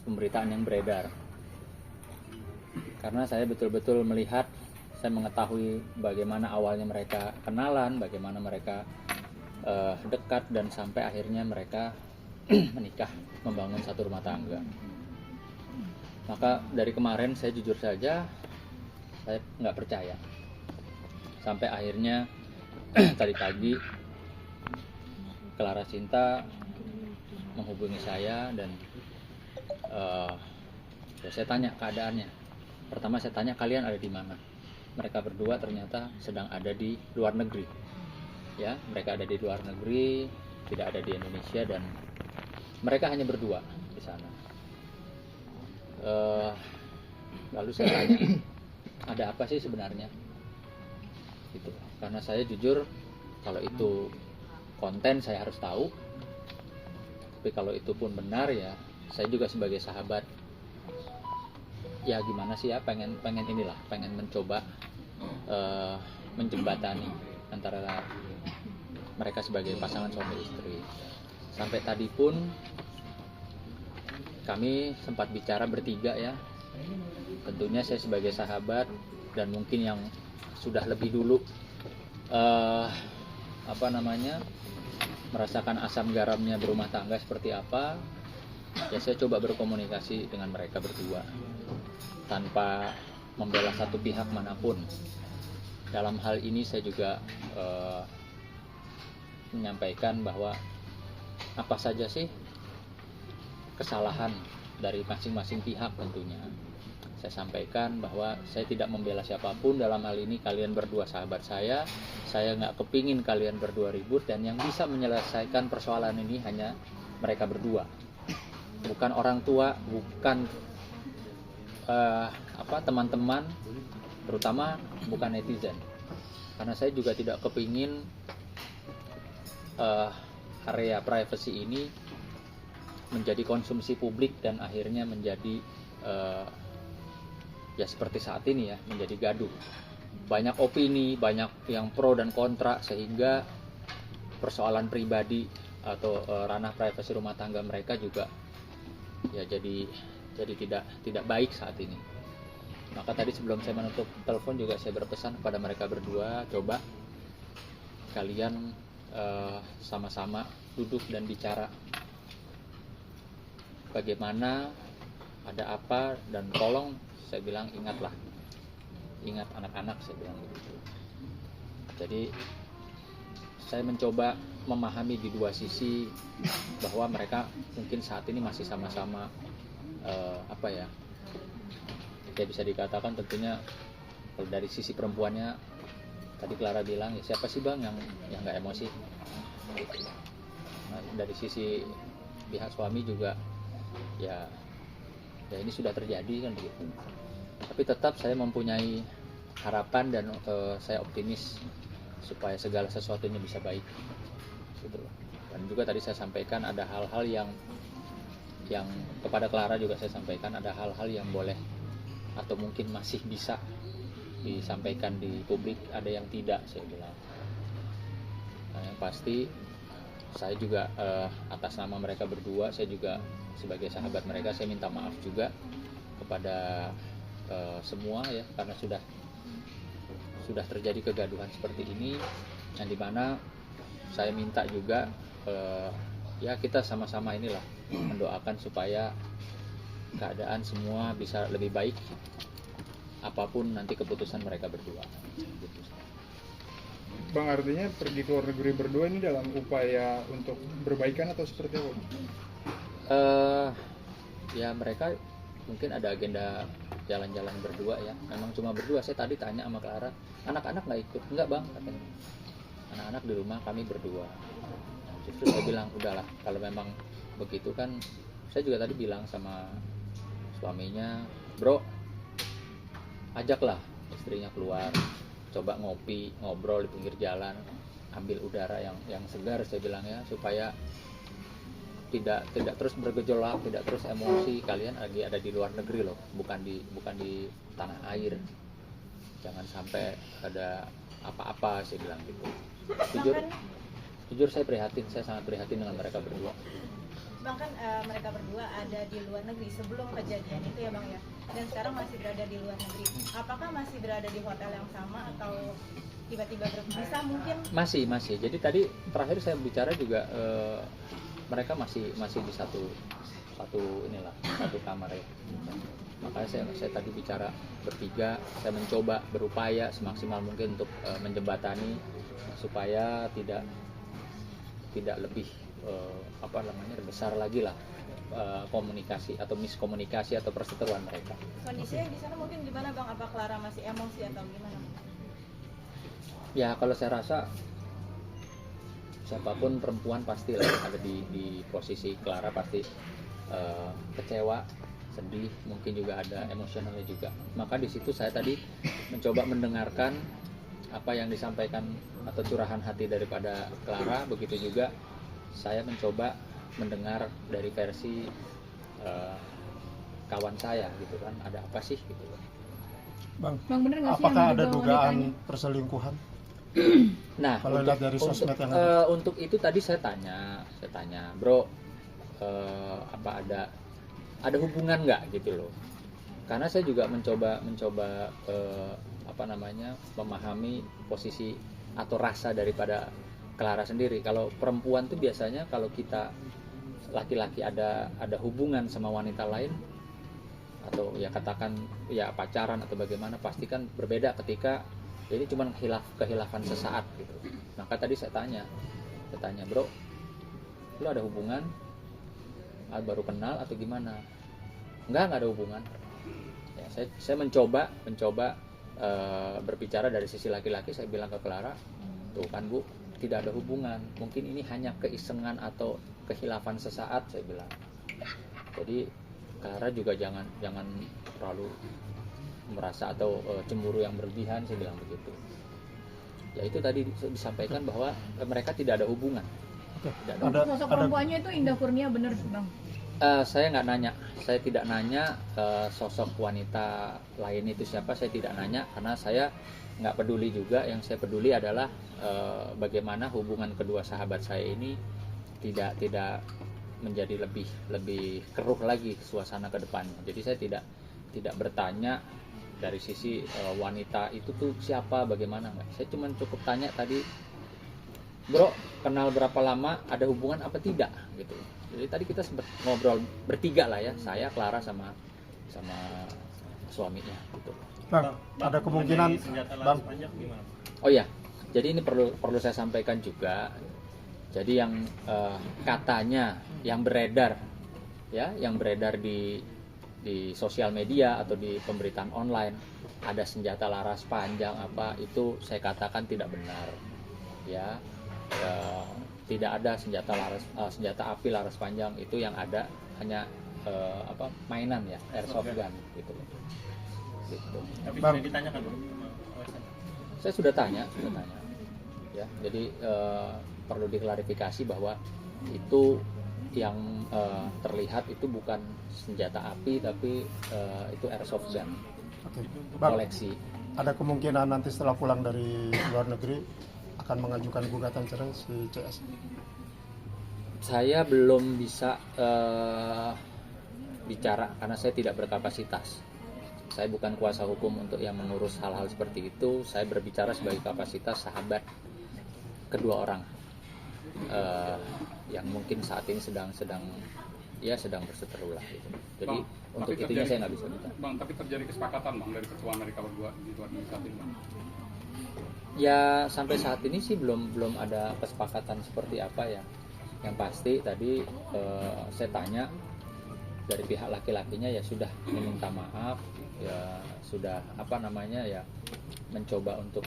pemberitaan yang beredar. Karena saya betul-betul melihat, saya mengetahui bagaimana awalnya mereka kenalan, bagaimana mereka dekat, dan sampai akhirnya mereka menikah, membangun satu rumah tangga. Maka dari kemarin saya jujur saja, saya nggak percaya. Sampai akhirnya tadi pagi Clara Sinta menghubungi saya dan ya saya tanya keadaannya. Pertama saya tanya, kalian ada di mana? Mereka berdua ternyata sedang ada di luar negeri. Ya, mereka ada di luar negeri, tidak ada di Indonesia, dan mereka hanya berdua di sana. Lalu saya tanya, ada apa sih sebenarnya? Gitu. Karena saya jujur, kalau itu konten saya harus tahu. Tapi kalau itu pun benar, ya saya juga sebagai sahabat, ya gimana sih ya, pengen mencoba menjembatani antara mereka sebagai pasangan suami istri. Sampai tadi pun kami sempat bicara bertiga ya. Tentunya saya sebagai sahabat dan mungkin yang sudah lebih dulu merasakan asam garamnya berumah tangga seperti apa, ya saya coba berkomunikasi dengan mereka berdua tanpa membela satu pihak manapun. Dalam hal ini saya juga menyampaikan bahwa apa saja sih kesalahan dari masing-masing pihak. Tentunya saya sampaikan bahwa saya tidak membela siapapun. Dalam hal ini kalian berdua sahabat saya nggak kepingin kalian berdua ribut, dan yang bisa menyelesaikan persoalan ini hanya mereka berdua, bukan orang tua, bukan teman-teman, terutama bukan netizen. Karena saya juga tidak kepingin area privacy ini menjadi konsumsi publik dan akhirnya menjadi ya seperti saat ini ya, menjadi gaduh. Banyak opini, banyak yang pro dan kontra, sehingga persoalan pribadi atau ranah privasi rumah tangga mereka juga ya jadi tidak baik saat ini. Maka tadi sebelum saya menutup telepon juga saya berpesan kepada mereka berdua, coba kalian sama-sama duduk dan bicara bagaimana, ada apa, dan tolong saya bilang ingat anak-anak, saya bilang begitu. Jadi saya mencoba memahami di dua sisi, bahwa mereka mungkin saat ini masih sama-sama ya bisa dikatakan tentunya kalau dari sisi perempuannya, tadi Clara bilang, ya siapa sih bang yang nggak emosi. Nah, dari sisi pihak suami juga ya ini sudah terjadi kan begitu. Tapi tetap saya mempunyai harapan dan saya optimis supaya segala sesuatunya bisa baik gitu. Dan juga tadi saya sampaikan ada hal-hal yang kepada Clara juga saya sampaikan, ada hal-hal yang boleh atau mungkin masih bisa disampaikan di publik, ada yang tidak, saya bilang. Nah, yang pasti saya juga atas nama mereka berdua, saya juga sebagai sahabat mereka, saya minta maaf juga kepada semua ya, karena sudah terjadi kegaduhan seperti ini, yang dimana saya minta juga ya kita sama-sama inilah mendoakan supaya keadaan semua bisa lebih baik, apapun nanti keputusan mereka berdua. Bang, artinya pergi ke luar negeri berdua ini dalam upaya untuk berbaikan atau seperti apa? Ya mereka mungkin ada agenda jalan-jalan berdua ya, memang cuma berdua. Saya tadi tanya sama Clara, anak-anak nggak ikut? Enggak bang, katanya, anak-anak di rumah, kami berdua. Justru saya bilang, udahlah kalau memang begitu kan. Saya juga tadi bilang sama suaminya, bro, ajaklah istrinya keluar, coba ngobrol di pinggir jalan, ambil udara yang segar, saya bilang ya, supaya tidak terus bergejolak, tidak terus emosi. Kalian lagi ada di luar negeri loh, bukan di tanah air. Jangan sampai ada apa-apa, saya bilang gitu. Jujur saya prihatin, saya sangat prihatin dengan mereka berdua. Bang, Bang kan mereka berdua ada di luar negeri sebelum kejadian itu ya Bang ya, dan sekarang masih berada di luar negeri. Apakah masih berada di hotel yang sama atau tiba-tiba berpisah mungkin? Masih. Jadi tadi terakhir saya bicara juga mereka masih di satu kamar ya. Makanya saya tadi bicara bertiga, saya mencoba berupaya semaksimal mungkin untuk menjembatani supaya tidak lebih besar lagi lah komunikasi atau miskomunikasi atau perseteruan mereka. Kondisinya di sana mungkin gimana Bang? Apa Clara masih emosi atau gimana? Ya kalau saya rasa siapapun perempuan pasti lah ada di posisi Clara, pasti kecewa, sedih, mungkin juga ada emosionalnya juga. Maka di situ saya tadi mencoba mendengarkan apa yang disampaikan atau curahan hati daripada Clara, begitu juga saya mencoba mendengar dari versi kawan saya gitu kan, ada apa sih gitu. Bang, bener nggak sih apakah yang ada dibawa dugaan wanitanya? perselingkuhan? Nah, Kalau lihat dari sosmed yang ada. untuk itu tadi saya tanya, bro, apa ada hubungan nggak gitu loh? Karena saya juga mencoba memahami posisi atau rasa daripada Clara sendiri. Kalau perempuan tuh biasanya kalau kita laki-laki ada hubungan sama wanita lain atau ya katakan ya pacaran atau bagaimana, pasti kan berbeda ketika ini cuma kehilafan sesaat gitu. Maka tadi saya tanya bro, lu ada hubungan baru kenal atau gimana? Enggak ada hubungan ya. Saya mencoba berbicara dari sisi laki-laki. Saya bilang ke Clara, tuh kan Bu, tidak ada hubungan, mungkin ini hanya keisengan atau kehilafan sesaat, saya bilang. Jadi Clara juga jangan terlalu merasa atau cemburu yang berlebihan, saya bilang begitu. Ya itu tadi disampaikan bahwa mereka tidak ada hubungan. Sosok perempuannya itu Indah Kurnia bener Bang? Saya nggak nanya, saya tidak nanya sosok wanita lain itu siapa, saya tidak nanya karena saya nggak peduli juga. Yang saya peduli adalah bagaimana hubungan kedua sahabat saya ini tidak menjadi lebih keruh lagi suasana ke depannya. Jadi saya tidak bertanya dari sisi wanita itu tuh siapa, bagaimana, nggak. Saya cuma cukup tanya tadi, bro, kenal berapa lama, ada hubungan apa tidak gitu. Jadi tadi kita sempat ngobrol bertiga lah ya, saya, Clara sama suaminya gitu. Bang, ada kemungkinan Bang. Oh ya, jadi ini perlu saya sampaikan juga. Jadi yang katanya yang beredar di sosial media atau di pemberitaan online ada senjata laras panjang apa, itu saya katakan tidak benar ya. Tidak ada senjata api laras panjang, itu yang ada hanya mainan ya, airsoft gun gitu. Tapi Bang, sudah ditanyakan Bang? Saya sudah tanya ya. Jadi perlu diklarifikasi bahwa itu yang terlihat itu bukan senjata api, tapi itu airsoft gun. Oke. Bang, Koleksi. ada kemungkinan nanti setelah pulang dari luar negeri akan mengajukan gugatan cerai si CS? Saya belum bisa bicara karena saya tidak berkapasitas. Saya bukan kuasa hukum untuk yang mengurus hal-hal seperti itu. Saya berbicara sebagai kapasitas sahabat kedua orang yang mungkin saat ini sedang berseteru lah gitu. Jadi Bang, untuk tapi itunya saya nggak bisa bicara. Bang, tapi terjadi kesepakatan Bang dari ketua mereka berdua di luar negeri Bang. Ya sampai saat ini sih belum ada kesepakatan seperti apa ya. Yang pasti tadi saya tanya dari pihak laki-lakinya ya sudah meminta maaf, ya sudah mencoba untuk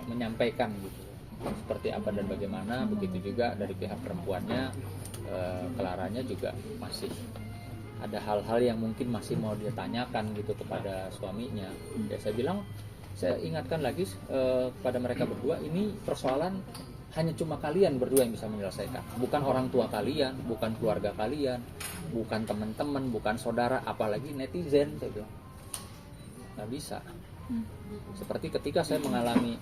menyampaikan gitu seperti apa dan bagaimana. Begitu juga dari pihak perempuannya, Claranya juga masih ada hal-hal yang mungkin masih mau dia tanyakan gitu kepada suaminya. Ya saya ingatkan lagi kepada mereka berdua, ini persoalan hanya cuma kalian berdua yang bisa menyelesaikan, bukan orang tua kalian, bukan keluarga kalian, bukan teman-teman, bukan saudara, apalagi netizen. Saya bilang nggak bisa. Seperti ketika saya mengalami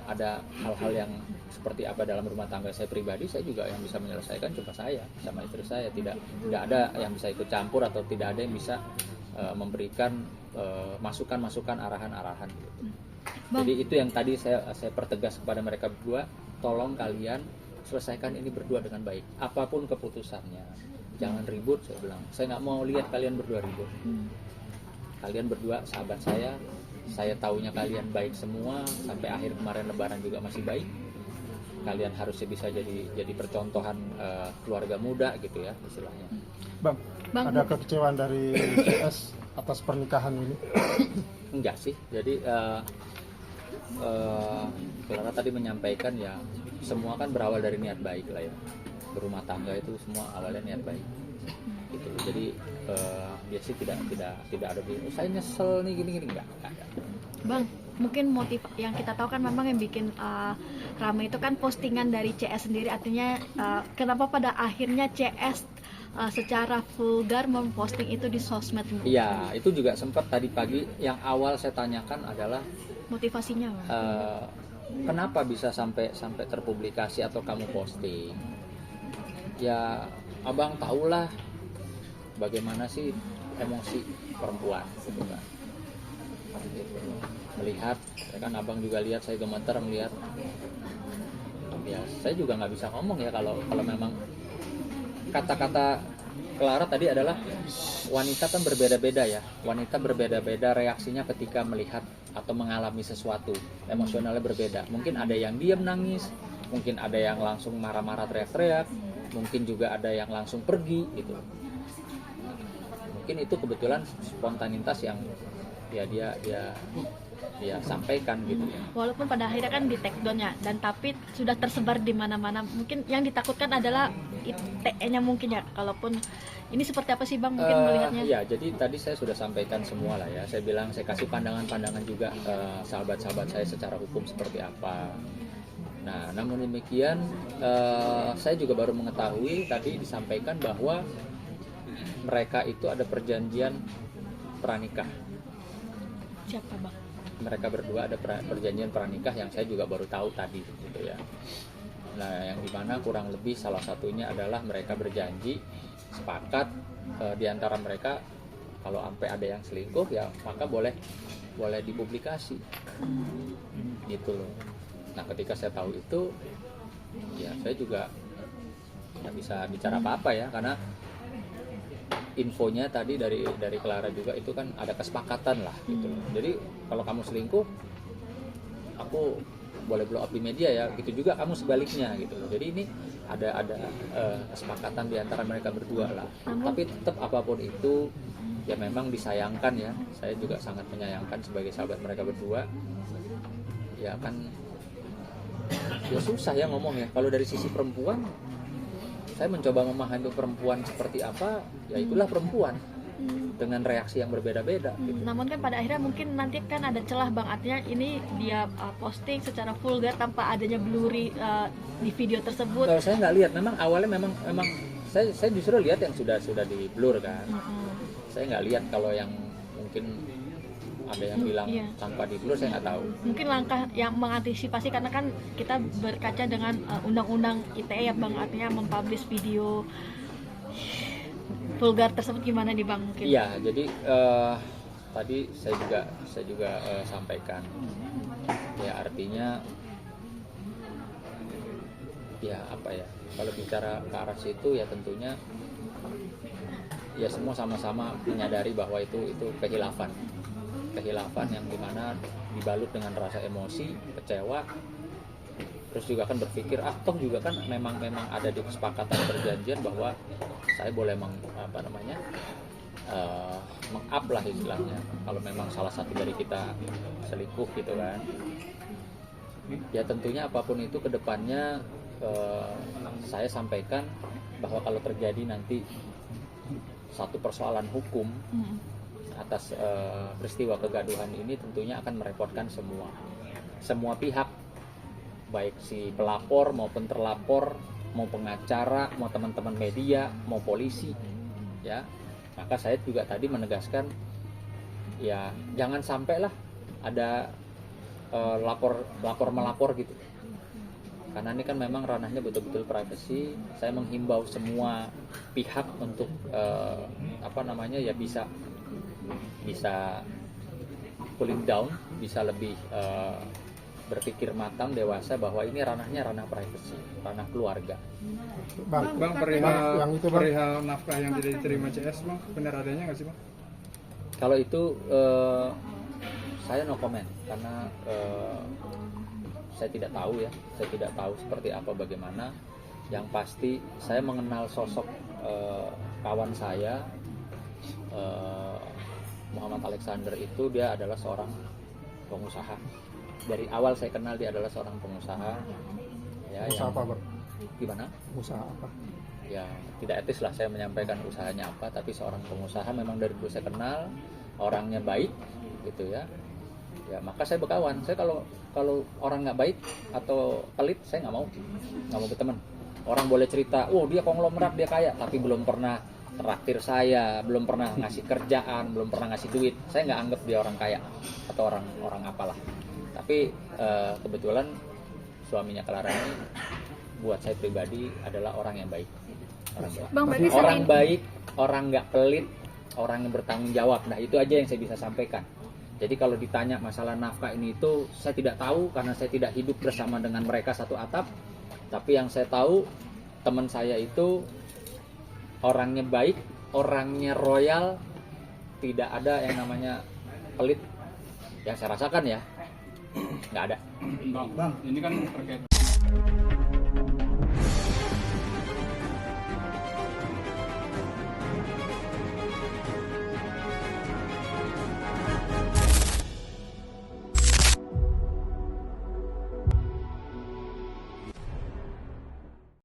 ada hal-hal yang seperti apa dalam rumah tangga saya pribadi, saya juga yang bisa menyelesaikan cuma saya sama istri saya. Tidak ada yang bisa ikut campur atau tidak ada yang bisa memberikan masukan-masukan, arahan-arahan gitu. Jadi itu yang tadi saya pertegas kepada mereka berdua, tolong kalian selesaikan ini berdua dengan baik. Apapun keputusannya, jangan ribut, saya bilang. Saya nggak mau lihat kalian berdua ribut. Kalian berdua sahabat saya taunya kalian baik semua, sampai akhir kemarin Lebaran juga masih baik. Kalian harusnya bisa jadi percontohan keluarga muda gitu ya istilahnya. Bang, ada kekecewaan dari CS atas pernikahan ini? Enggak sih, jadi Clara tadi menyampaikan ya semua kan berawal dari niat baik lah ya. Berumah tangga itu semua awalnya niat baik gitu. Jadi dia sih tidak ada saya nyesel nih gini enggak ada. Bang, mungkin motif yang kita tahu kan memang yang bikin ramai itu kan postingan dari CS sendiri, artinya kenapa pada akhirnya CS secara vulgar memposting itu di sosmed? Iya, itu juga sempat tadi pagi yang awal saya tanyakan adalah motivasinya, Bang. Kenapa bisa sampai terpublikasi atau kamu posting? Ya, abang tahulah bagaimana sih emosi perempuan gitu kan. Melihat, ya kan abang juga lihat, saya gemeter melihat. Ya, saya juga nggak bisa ngomong ya kalau memang kata-kata Clara tadi adalah wanita kan berbeda-beda ya. Wanita berbeda-beda reaksinya ketika melihat atau mengalami sesuatu. Emosionalnya berbeda. Mungkin ada yang diam nangis, mungkin ada yang langsung marah-marah teriak-teriak, mungkin juga ada yang langsung pergi gitu. Mungkin itu kebetulan spontanitas yang ya dia sampaikan gitu ya. Walaupun pada akhirnya kan di take down ya, dan tapi sudah tersebar di mana-mana. Mungkin yang ditakutkan adalah ITE-nya mungkin ya. Kalaupun ini seperti apa sih Bang mungkin melihatnya? Ya, jadi tadi saya sudah sampaikan semua lah ya. Saya bilang saya kasih pandangan-pandangan juga sahabat-sahabat saya secara hukum seperti apa. Nah, namun demikian saya juga baru mengetahui tadi disampaikan bahwa mereka itu ada perjanjian pranikah. Siapa Bang? Mereka berdua ada perjanjian pranikah yang saya juga baru tahu tadi gitu ya. Nah, yang dimana kurang lebih salah satunya adalah mereka berjanji sepakat di antara mereka kalau sampai ada yang selingkuh ya maka boleh dipublikasi gitu loh. Nah, ketika saya tahu itu ya saya juga nggak bisa bicara apa-apa ya, karena infonya tadi dari Clara juga itu kan ada kesepakatan lah gitu. Jadi kalau kamu selingkuh aku boleh blow up di media ya, gitu juga kamu sebaliknya gitu. Jadi ini ada kesepakatan di antara mereka berdua lah. Tapi tetap apapun itu ya memang disayangkan ya. Saya juga sangat menyayangkan sebagai sahabat mereka berdua. Ya kan ya susah ya ngomong ya. Kalau dari sisi perempuan saya mencoba memahami perempuan seperti apa, ya itulah perempuan dengan reaksi yang berbeda-beda. Gitu. Namun kan pada akhirnya mungkin nanti kan ada celah Bang, artinya ini dia posting secara vulgar tanpa adanya blurry di video tersebut. Kalau saya nggak lihat, memang awalnya memang saya justru lihat yang sudah di blur kan. Saya nggak lihat kalau yang mungkin ada yang bilang tanpa di blur, saya nggak tahu. Mungkin langkah yang mengantisipasi karena kan kita berkaca dengan undang-undang ITE ya Bang, artinya mempublish video vulgar tersebut gimana nih Bang mungkin? Iya, jadi tadi saya juga sampaikan ya, artinya ya apa ya, kalau bicara ke arah situ ya tentunya ya semua sama-sama menyadari bahwa itu kehilafan yang dimana dibalut dengan rasa emosi, kecewa, terus juga kan berpikir toh juga kan memang ada di kesepakatan perjanjian bahwa saya boleh meng-up lah istilahnya kalau memang salah satu dari kita selingkuh gitu kan. Ya tentunya apapun itu kedepannya saya sampaikan bahwa kalau terjadi nanti satu persoalan hukum atas peristiwa kegaduhan ini, tentunya akan merepotkan semua pihak, baik si pelapor maupun terlapor, mau pengacara, mau teman-teman media, mau polisi ya. Maka saya juga tadi menegaskan ya jangan sampai lah ada lapor melapor gitu. Karena ini kan memang ranahnya betul-betul privacy. Saya menghimbau semua pihak untuk ya bisa cooling down, bisa lebih berpikir matang, dewasa bahwa ini ranah privacy, ranah keluarga. Bang, Bang, yang itu, Bang. perihal nafkah yang tidak diterima CS, Bang, benar adanya nggak sih, Bang? Kalau itu saya no comment karena saya tidak tahu seperti apa bagaimana. Yang pasti saya mengenal sosok kawan saya Muhammad Alexander itu, dia adalah seorang pengusaha. Dari awal saya kenal dia adalah seorang pengusaha. Ya, Usaha apa, Bang? Gimana? Usaha apa? Ya tidak etis lah saya menyampaikan usahanya apa, tapi seorang pengusaha memang dari dulu saya kenal, orangnya baik gitu ya. Ya maka saya berkawan. Saya kalau orang nggak baik atau pelit, saya nggak mau berteman. Orang boleh cerita, dia konglomerat, dia kaya, tapi belum pernah traktir saya, belum pernah ngasih kerjaan, belum pernah ngasih duit. Saya nggak anggap dia orang kaya atau orang apalah. Tapi kebetulan suaminya Clara ini buat saya pribadi adalah orang yang baik. Bang, berarti Orang baik, orang nggak pelit, orang yang bertanggung jawab. Nah itu aja yang saya bisa sampaikan. Jadi kalau ditanya masalah nafkah ini itu saya tidak tahu karena saya tidak hidup bersama dengan mereka satu atap. Tapi yang saya tahu teman saya itu orangnya baik, orangnya royal, tidak ada yang namanya pelit. Yang saya rasakan ya, nggak ada. Bang, ini kan terkait